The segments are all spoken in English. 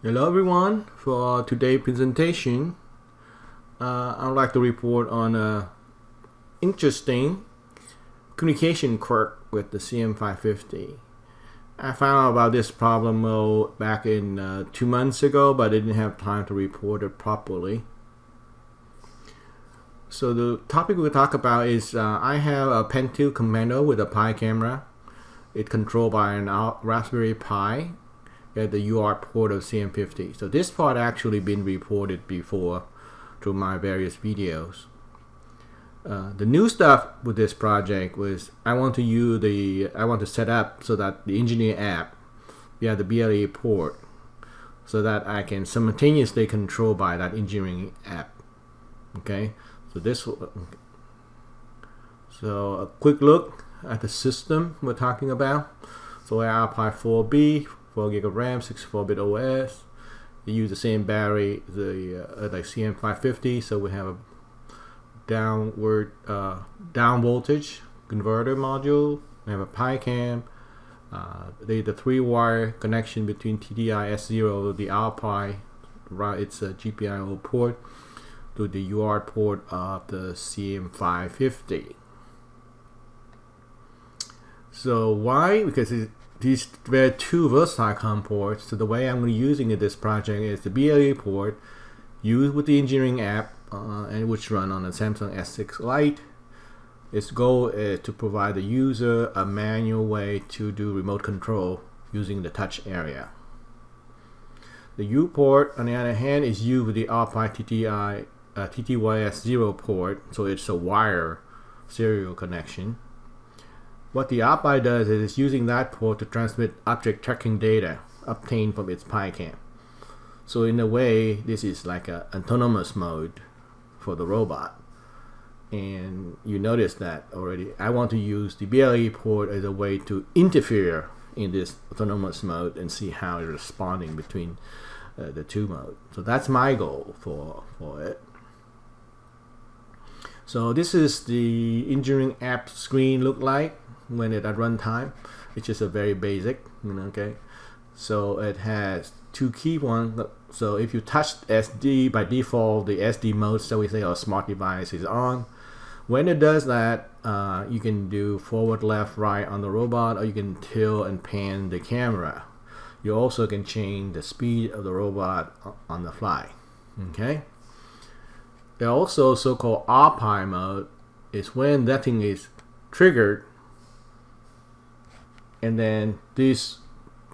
Hello everyone. For today's presentation, I would like to report on a interesting communication quirk with the CM-550. I found out about this problem back in 2 months ago, but I didn't have time to report it properly. So the topic we'll talk about is I have a Pen 2 Commando with a Pi camera. It's controlled by an Raspberry Pi at the UART port of CM-50. So this part actually been reported before through my various videos. The new stuff with this project was I want to set up so that the engineer app via the BLE port so that I can simultaneously control by that engineering app. Okay, so a quick look at the system we're talking about. So our Pi 4B, 4 GB RAM, 64-bit OS. We use the same battery, like CM-550, so we have a down voltage converter module. We have a Pi cam. The 3-wire connection between TDI S0, the Pi, it's a GPIO port, to the UART port of the CM-550. So why? Because these were two versatile COM ports. So the way I'm using this project is the BLE port used with the engineering app and which run on a Samsung S6 Lite. Its goal is to provide the user a manual way to do remote control using the touch area. The U port, on the other hand, is used with the Pi TTYS0 port, so it's a wire serial connection. What the Pi does is it's using that port to transmit object tracking data obtained from its Pi cam. So in a way, this is like an autonomous mode for the robot. And you notice that already. I want to use the BLE port as a way to interfere in this autonomous mode and see how it's responding between the two modes. So that's my goal for it. So this is the engineering app screen look like when it at runtime. It's just a very basic, okay. So it has two key ones. So if you touch SD, by default the SD mode, so we say our smart device is on. When it does that, you can do forward, left, right on the robot, or you can tilt and pan the camera. You also can change the speed of the robot on the fly. Okay. There are also so-called Pi mode, is when that thing is triggered, and then this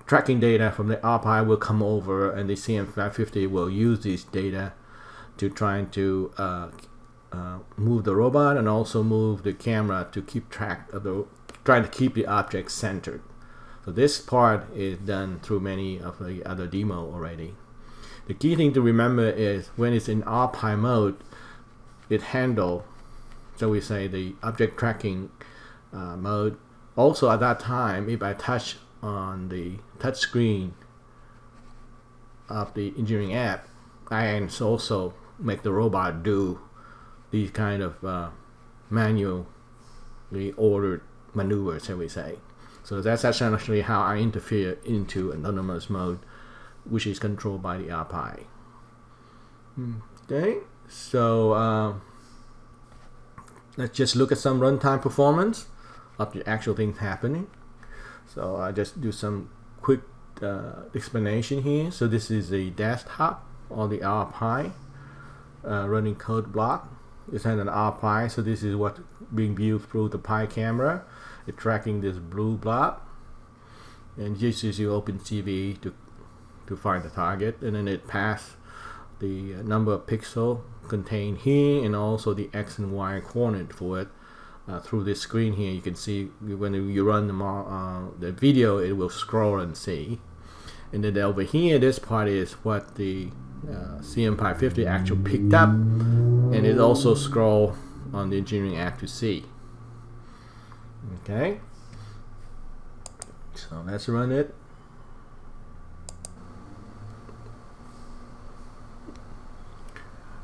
tracking data from the Pi will come over, and the CM-550 will use this data to try to move the robot and also move the camera to keep track of trying to keep the object centered. So this part is done through many of the other demo already. The key thing to remember is when it's in Pi mode, it handles, so we say, the object tracking mode. Also at that time, if I touch on the touch screen of the engineering app, I can also make the robot do these kind of manually ordered maneuvers, shall we say. So that's essentially how I interfere into autonomous mode, which is controlled by the Pi. Okay, so let's just look at some runtime performance of the actual things happening. So I just do some quick explanation here. So this is a desktop on the Pi running code block. It's an Pi, so this is what being viewed through the Pi camera. It's tracking this blue block, and just as you open TV to find the target, and then it passes the number of pixels contained here, and also the X and Y coordinate for it through this screen here. You can see when you run the video, it will scroll and see. And then over here, this part is what the CM-550 actually picked up, and it also scroll on the engineering app to see. Okay, so let's run it.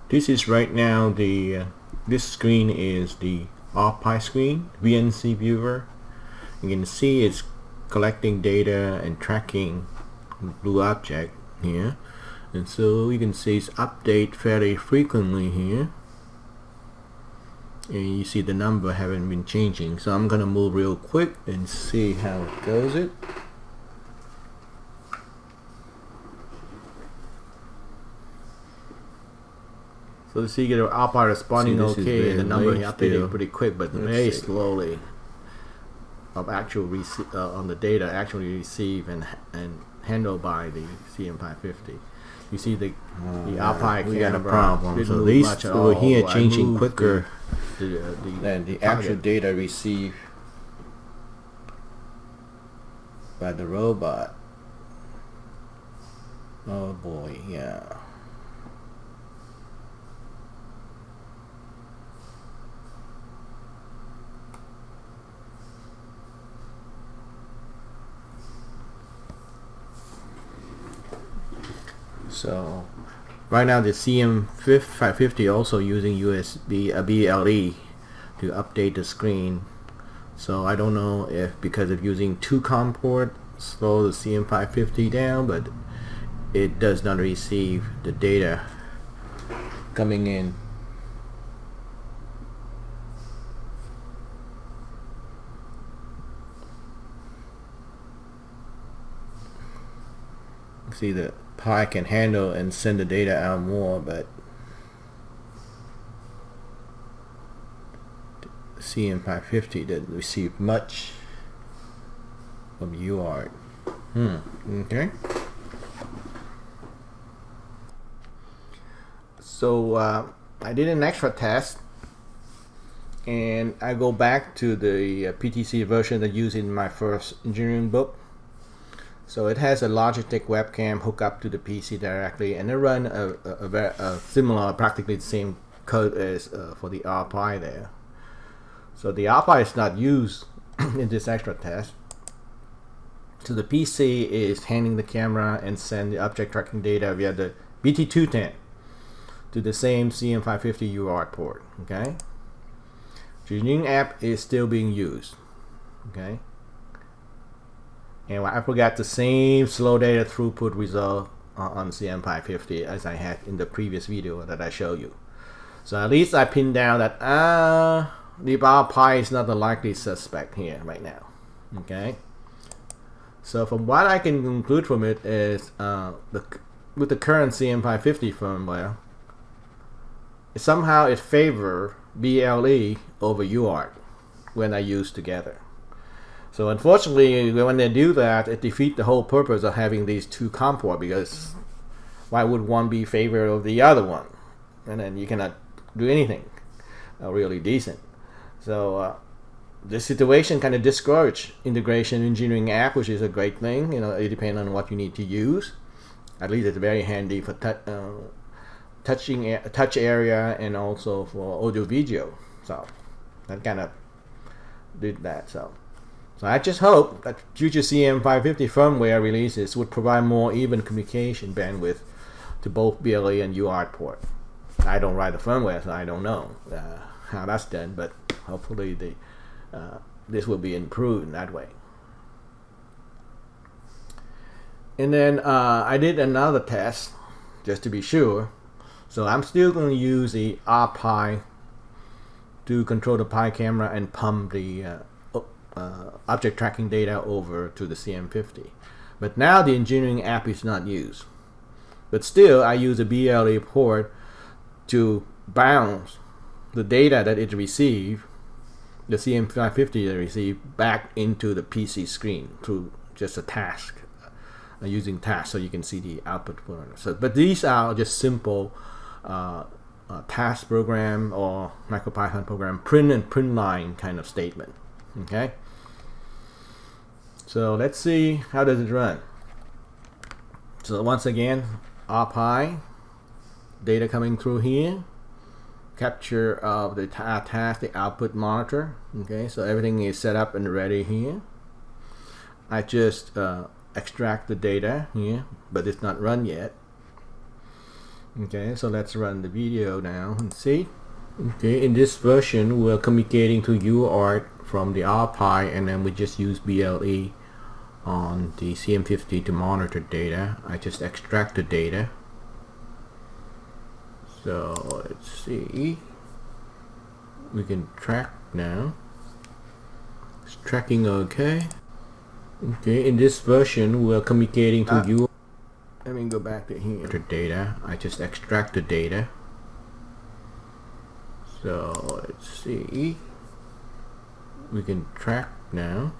This is right now this screen is the Pi screen, VNC viewer. You can see it's collecting data and tracking blue object here, and so you can see it's update fairly frequently here, and you see the number haven't been changing. So I'm gonna move real quick and see how it goes. So you see the output responding okay, and the number updating pretty quick, but very slowly of actual on the data actually received and handled by the CM-550. You see the output we got a problem. So these over here changing quicker than the actual data received by the robot. Oh boy, yeah. So right now the CM-550 also using USB BLE to update the screen. So I don't know if because of using 2 COM port slow the CM-550 down, but it does not receive the data coming in. See the Pi can handle and send the data out more, but CM-550 didn't receive much from UART. Okay. So I did an extra test, and I go back to the PTC version that I used in my first engineering book. So it has a Logitech webcam hooked up to the PC directly, and it run a similar, practically the same code as for the RPi there. So the RPi is not used in this extra test. So the PC is handling the camera and send the object tracking data via the BT210 to the same CM-550 UART port. Okay. The engineering app is still being used. Okay. And I forgot the same slow data throughput result on CM-550 as I had in the previous video that I showed you. So at least I pinned down that the RPi is not the likely suspect here right now. Okay. So from what I can conclude from it is with the current CM-550 firmware, somehow it favors BLE over UART when I use together. So unfortunately, when they do that, it defeats the whole purpose of having these 2 COM ports, because why would one be favored of the other one? And then you cannot do anything really decent. So this situation kind of discourages integration engineering app, which is a great thing. You know, it depends on what you need to use. At least it's very handy for touch area and also for audio video. So that kind of did that. So I just hope that future CM-550 firmware releases would provide more even communication bandwidth to both BLE and UART port. I don't write the firmware, so I don't know how that's done, but hopefully this will be improved in that way. And then I did another test just to be sure. So I'm still going to use the RPi to control the Pi camera and pump the object tracking data over to the CM-50. But now the engineering app is not used. But still, I use a BLE port to bounce the data that it received, the CM-550 that received, back into the PC screen through just a task, using task, so you can see the output. So, but these are just simple task program or MicroPython program print and print line kind of statement. Okay. So let's see how does it run. So once again, RPi data coming through here, capture of the task, the output monitor. Okay, so everything is set up and ready here. I just extract the data here, but it's not run yet. Okay, so let's run the video now and see. Okay, in this version we're communicating to UART from the RPi, and then we just use BLE on the CM-50 to monitor data. I just extract the data. So let's see. We can track now. It's tracking okay. Okay, in this version we're communicating to you. Let me go back to here. Data. I just extract the data. So let's see. We can track now.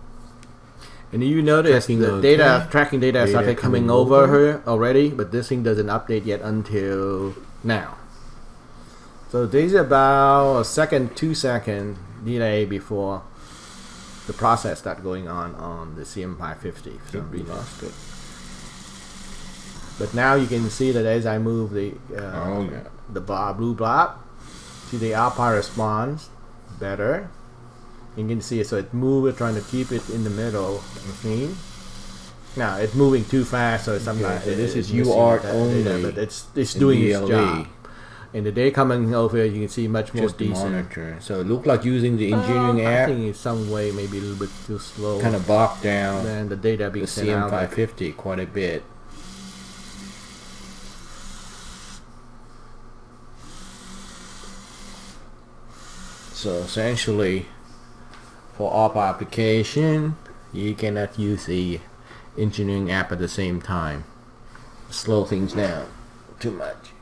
And you notice the tracking data started coming over here already, but this thing doesn't update yet until now. So there's about a second, 2 second delay before the process starts going on the CM-550. So we lost it. But now you can see that as I move the blue blob, see the RPI response better. You can see it, so it's moving, trying to keep it in the middle of the scene. Now it's moving too fast, so sometimes so this is UART only, data, but it's doing its job. And the data coming over here, you can see much more decent. Monitor. So it looked like using the engineering app. I think in some way maybe a little bit too slow. Kind of bogged down. And the data being sent out. CM-550 quite a bit. So essentially, for ARP application, you cannot use the engineering app at the same time. Slow things down too much.